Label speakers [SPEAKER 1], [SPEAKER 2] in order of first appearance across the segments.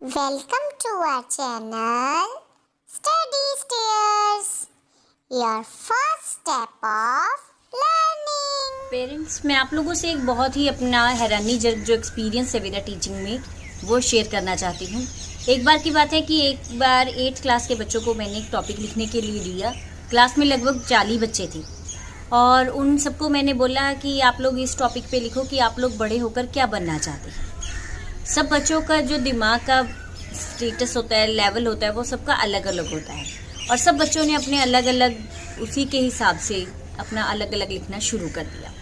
[SPEAKER 1] Welcome to our channel Study Stairs, your first step of learning.
[SPEAKER 2] Parents, मैं आप लोगों से एक बहुत ही अपना हैरानीजनक जो एक्सपीरियंस है मेरा टीचिंग में वो शेयर करना चाहती हूँ। एक बार की बात है कि एक बार 8th क्लास के बच्चों को मैंने एक टॉपिक लिखने के लिए दिया। क्लास में लगभग 40 बच्चे थे और उन सबको मैंने बोला कि आप लोग इस टॉपिक पे लिखो कि आप लोग बड़े होकर क्या बनना चाहते हैं। सब बच्चों का जो दिमाग का स्टेटस होता है, लेवल होता है, वो सबका अलग अलग होता है और सब बच्चों ने अपने अलग अलग उसी के हिसाब से अपना अलग अलग लिखना शुरू कर दिया।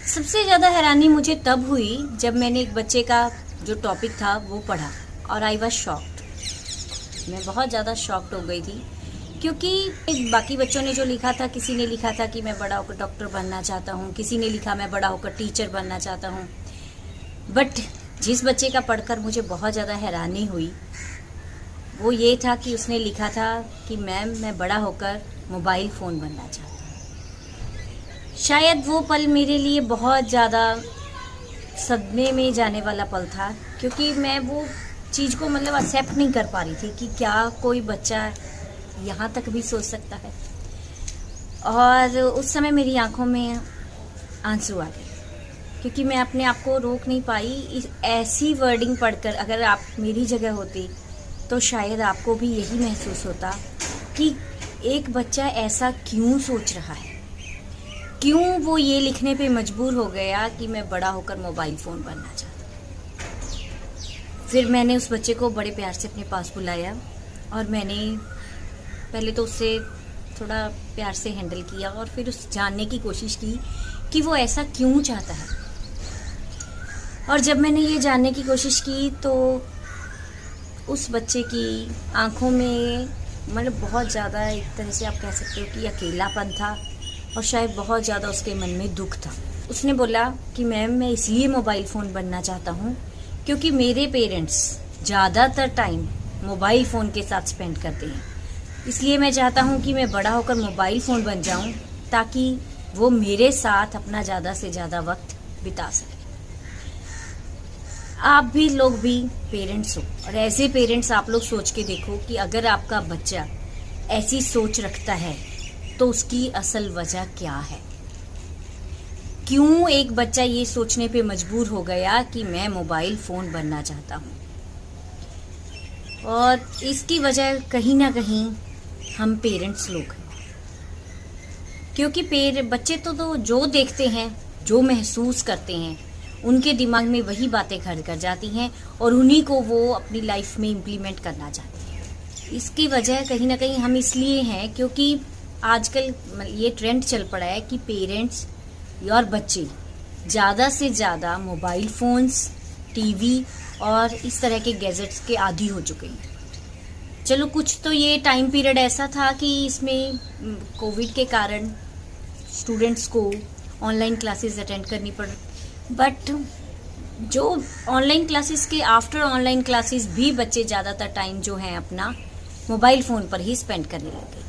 [SPEAKER 2] सबसे ज़्यादा हैरानी मुझे तब हुई जब मैंने एक बच्चे का जो टॉपिक था वो पढ़ा और आई वाज शॉक्ड। मैं बहुत ज़्यादा शॉक्ड हो गई थी क्योंकि बाकी बच्चों ने जो लिखा था, किसी ने लिखा था कि मैं बड़ा होकर डॉक्टर बनना चाहता हूँ, किसी ने लिखा मैं बड़ा होकर टीचर बनना चाहता हूँ। बट जिस बच्चे का पढ़कर मुझे बहुत ज़्यादा हैरानी हुई वो ये था कि उसने लिखा था कि मैम मैं बड़ा होकर मोबाइल फ़ोन बनना चाहता हूँ। शायद वो पल मेरे लिए बहुत ज़्यादा सदमे में जाने वाला पल था क्योंकि मैं वो चीज़ को एक्सेप्ट नहीं कर पा रही थी कि क्या कोई बच्चा यहाँ तक भी सोच सकता है। और उस समय मेरी आंखों में आंसू आ गए क्योंकि मैं अपने आप को रोक नहीं पाई। इस ऐसी वर्डिंग पढ़कर अगर आप मेरी जगह होती तो शायद आपको भी यही महसूस होता कि एक बच्चा ऐसा क्यों सोच रहा है, क्यों वो ये लिखने पे मजबूर हो गया कि मैं बड़ा होकर मोबाइल फ़ोन बनना चाहता हूँ। फिर मैंने उस बच्चे को बड़े प्यार से अपने पास बुलाया और मैंने पहले तो उससे थोड़ा प्यार से हैंडल किया और फिर उस जानने की कोशिश की कि वो ऐसा क्यों चाहता है। और जब मैंने ये जानने की कोशिश की तो उस बच्चे की आंखों में बहुत ज़्यादा एक तरह से आप कह सकते हो कि अकेलापन था और शायद बहुत ज़्यादा उसके मन में दुख था। उसने बोला कि मैम मैं इसलिए मोबाइल फ़ोन बनना चाहता हूँ क्योंकि मेरे पेरेंट्स ज़्यादातर टाइम मोबाइल फ़ोन के साथ स्पेंड करते हैं, इसलिए मैं चाहता हूँ कि मैं बड़ा होकर मोबाइल फ़ोन बन जाऊँ ताकि वो मेरे साथ अपना ज़्यादा से ज़्यादा वक्त बिता सके। आप भी लोग भी पेरेंट्स हो और ऐसे पेरेंट्स आप लोग सोच के देखो कि अगर आपका बच्चा ऐसी सोच रखता है तो उसकी असल वजह क्या है। क्यों एक बच्चा ये सोचने पे मजबूर हो गया कि मैं मोबाइल फ़ोन बनना चाहता हूँ। और इसकी वजह कहीं ना कहीं हम पेरेंट्स लोग हैं क्योंकि बच्चे तो जो देखते हैं, जो महसूस करते हैं, उनके दिमाग में वही बातें घर कर जाती हैं और उन्हीं को वो अपनी लाइफ में इम्प्लीमेंट करना चाहते हैं। इसकी वजह कहीं ना कहीं हम इसलिए हैं क्योंकि आजकल ये ट्रेंड चल पड़ा है कि पेरेंट्स और बच्चे ज़्यादा से ज़्यादा मोबाइल फ़ोन्स, टीवी और इस तरह के गैजेट्स के आदी हो चुके हैं। चलो कुछ तो ये टाइम पीरियड ऐसा था कि इसमें कोविड के कारण स्टूडेंट्स को ऑनलाइन क्लासेस अटेंड करनी पड़, बट जो ऑनलाइन क्लासेस के आफ्टर ऑनलाइन क्लासेस भी बच्चे ज़्यादातर टाइम जो हैं अपना मोबाइल फ़ोन पर ही स्पेंड करने लगे।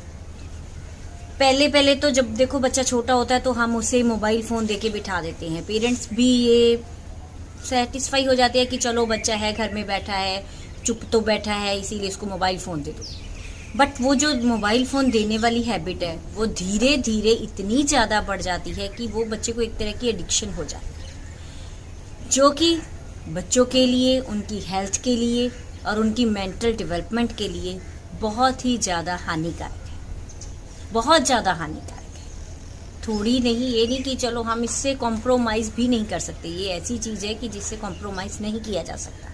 [SPEAKER 2] पहले तो जब देखो बच्चा छोटा होता है तो हम उसे मोबाइल फ़ोन देके बिठा देते हैं। पेरेंट्स भी ये सेटिस्फाई हो जाते हैं कि चलो बच्चा है, घर में बैठा है, चुप तो बैठा है, इसीलिए इसको मोबाइल फ़ोन दे दो। बट वो जो मोबाइल फ़ोन देने वाली हैबिट है वो धीरे धीरे इतनी ज़्यादा बढ़ जाती है कि वो बच्चे को एक तरह की एडिक्शन हो जाती है, जो कि बच्चों के लिए, उनकी हेल्थ के लिए और उनकी मेंटल डेवलपमेंट के लिए बहुत ही ज़्यादा हानिकारक है, बहुत ज़्यादा हानिकारक है। थोड़ी नहीं, ये नहीं कि चलो हम इससे कॉम्प्रोमाइज़ भी नहीं कर सकते, ये ऐसी चीज़ है कि जिससे कॉम्प्रोमाइज़ नहीं किया जा सकता।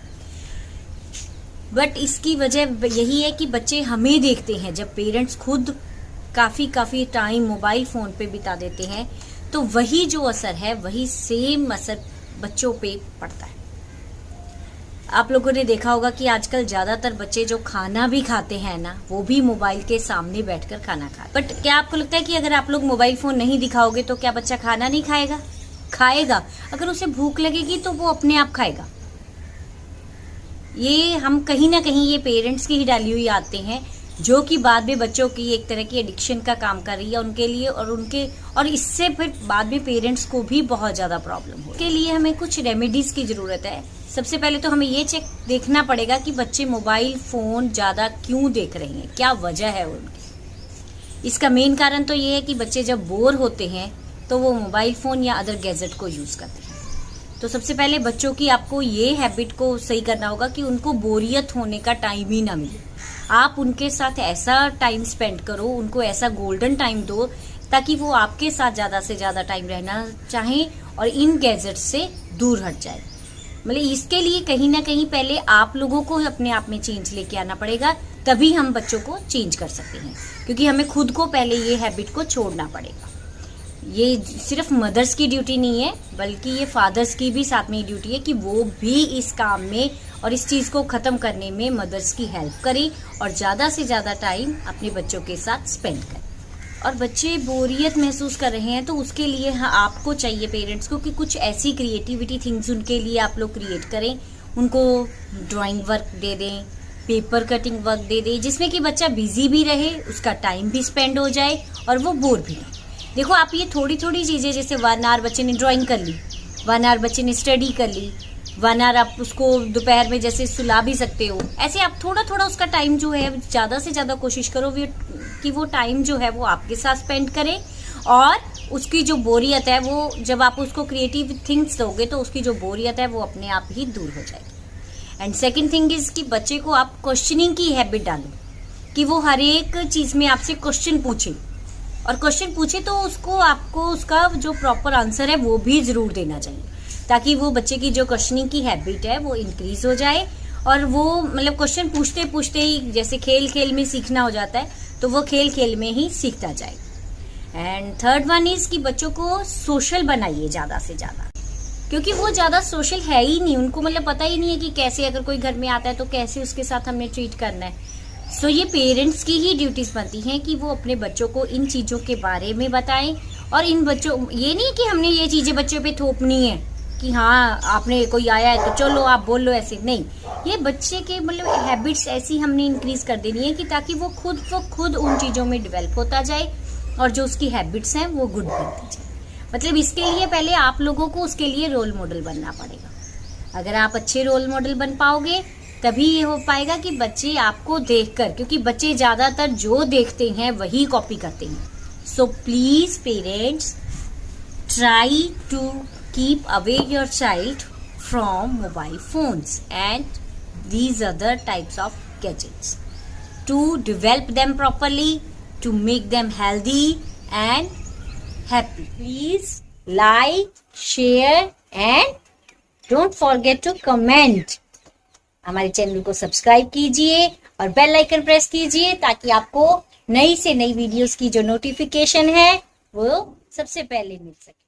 [SPEAKER 2] बट इसकी वजह यही है कि बच्चे हमें देखते हैं, जब पेरेंट्स खुद काफ़ी टाइम मोबाइल फ़ोन पे बिता देते हैं तो वही जो असर है वही सेम असर बच्चों पे पड़ता है। आप लोगों ने देखा होगा कि आजकल ज़्यादातर बच्चे जो खाना भी खाते हैं ना, वो भी मोबाइल के सामने बैठकर खाना खाते। बट क्या आपको लगता है कि अगर आप लोग मोबाइल फ़ोन नहीं दिखाओगे तो क्या बच्चा खाना नहीं खाएगा? खाएगा। अगर उसे भूख लगेगी तो वो अपने आप खाएगा। ये हम कहीं ना कहीं ये पेरेंट्स की ही डाली हुई आते हैं जो कि बाद में बच्चों की एक तरह की एडिक्शन का काम कर रही है उनके लिए और इससे फिर बाद में पेरेंट्स को भी बहुत ज़्यादा प्रॉब्लम हो। इसके लिए हमें कुछ रेमेडीज़ की ज़रूरत है। सबसे पहले तो हमें ये देखना पड़ेगा कि बच्चे मोबाइल फ़ोन ज़्यादा क्यों देख रहे हैं, क्या वजह है उनकी। इसका मेन कारण तो ये है कि बच्चे जब बोर होते हैं तो वो मोबाइल फ़ोन या अदर गैजेट को यूज़ करते हैं। तो सबसे पहले बच्चों की आपको ये हैबिट को सही करना होगा कि उनको बोरियत होने का टाइम ही ना मिले। आप उनके साथ ऐसा टाइम स्पेंड करो, उनको ऐसा गोल्डन टाइम दो ताकि वो आपके साथ ज़्यादा से ज़्यादा टाइम रहना चाहें और इन गैजेट से दूर हट जाए। मतलब इसके लिए कहीं ना कहीं पहले आप लोगों को अपने आप में चेंज लेके आना पड़ेगा, तभी हम बच्चों को चेंज कर सकते हैं। क्योंकि हमें खुद को पहले ये हैबिट को छोड़ना पड़ेगा। ये सिर्फ मदर्स की ड्यूटी नहीं है, बल्कि ये फादर्स की भी साथ में ड्यूटी है कि वो भी इस काम में और इस चीज़ को ख़त्म करने में मदर्स की हेल्प करें और ज़्यादा से ज़्यादा टाइम अपने बच्चों के साथ स्पेंड करें। और बच्चे बोरियत महसूस कर रहे हैं तो उसके लिए आपको चाहिए पेरेंट्स को कि कुछ ऐसी क्रिएटिविटी थिंग्स उनके लिए आप लोग क्रिएट करें। उनको ड्राइंग वर्क दे दें, पेपर कटिंग वर्क दे दें, जिसमें कि बच्चा बिजी भी रहे, उसका टाइम भी स्पेंड हो जाए और वो बोर भी रहे। देखो आप ये थोड़ी थोड़ी चीज़ें, जैसे 1 आवर बच्चे ने ड्राइंग कर ली, 1 आवर बच्चे ने स्टडी कर ली, 1 आवर आप उसको दोपहर में जैसे सुला भी सकते हो। ऐसे आप थोड़ा थोड़ा उसका टाइम जो है ज़्यादा से ज़्यादा कोशिश करो कि वो टाइम जो है वो आपके साथ स्पेंड करे और उसकी जो बोरियत है वो, जब आप उसको क्रिएटिव थिंग्स दोगे तो उसकी जो बोरियत है वो अपने आप ही दूर हो जाएगी। एंड सेकेंड थिंग इज कि बच्चे को आप क्वेश्चनिंग की हैबिट डालो कि वो हर एक चीज़ में आपसे क्वेश्चन पूछे, और क्वेश्चन पूछे तो उसको आपको उसका जो प्रॉपर आंसर है वो भी ज़रूर देना चाहिए, ताकि वो बच्चे की जो क्वेश्चनिंग की हैबिट है वो इंक्रीज हो जाए और वो मतलब क्वेश्चन पूछते पूछते ही, जैसे खेल खेल में सीखना हो जाता है, तो वो खेल खेल में ही सीखता जाए। एंड थर्ड वन इज कि बच्चों को सोशल बनाइए ज़्यादा से ज़्यादा, क्योंकि वो ज़्यादा सोशल है ही नहीं, उनको मतलब पता ही नहीं है कि कैसे अगर कोई घर में आता है तो कैसे उसके साथ हमने ट्रीट करना है। सो ये पेरेंट्स की ही ड्यूटीज बनती हैं कि वो अपने बच्चों को इन चीज़ों के बारे में बताएं। और इन बच्चों, ये नहीं कि हमने ये चीज़ें बच्चों पे थोपनी है कि हाँ आपने कोई आया है तो चलो आप बोल लो, ऐसे नहीं। ये बच्चे के मतलब हैबिट्स ऐसी हमने इंक्रीज कर देनी है कि ताकि वो खुद उन चीज़ों में डेवलप होता जाए और जो उसकी हैबिट्स हैं वो गुड बनती जाए। मतलब इसके लिए पहले आप लोगों को उसके लिए रोल मॉडल बनना पड़ेगा। अगर आप अच्छे रोल मॉडल बन पाओगे तभी ये हो पाएगा कि बच्चे आपको देखकर, क्योंकि बच्चे ज़्यादातर जो देखते हैं वही कॉपी करते हैं। So please parents, try to keep away your child from mobile phones and these other types of gadgets to develop them properly, to make them healthy and happy. Please like, share and don't forget to comment. हमारे channel को subscribe कीजिए और bell icon press कीजिए ताकि आपको नई से नई वीडियोस की जो नोटिफिकेशन है वो सबसे पहले मिल सके।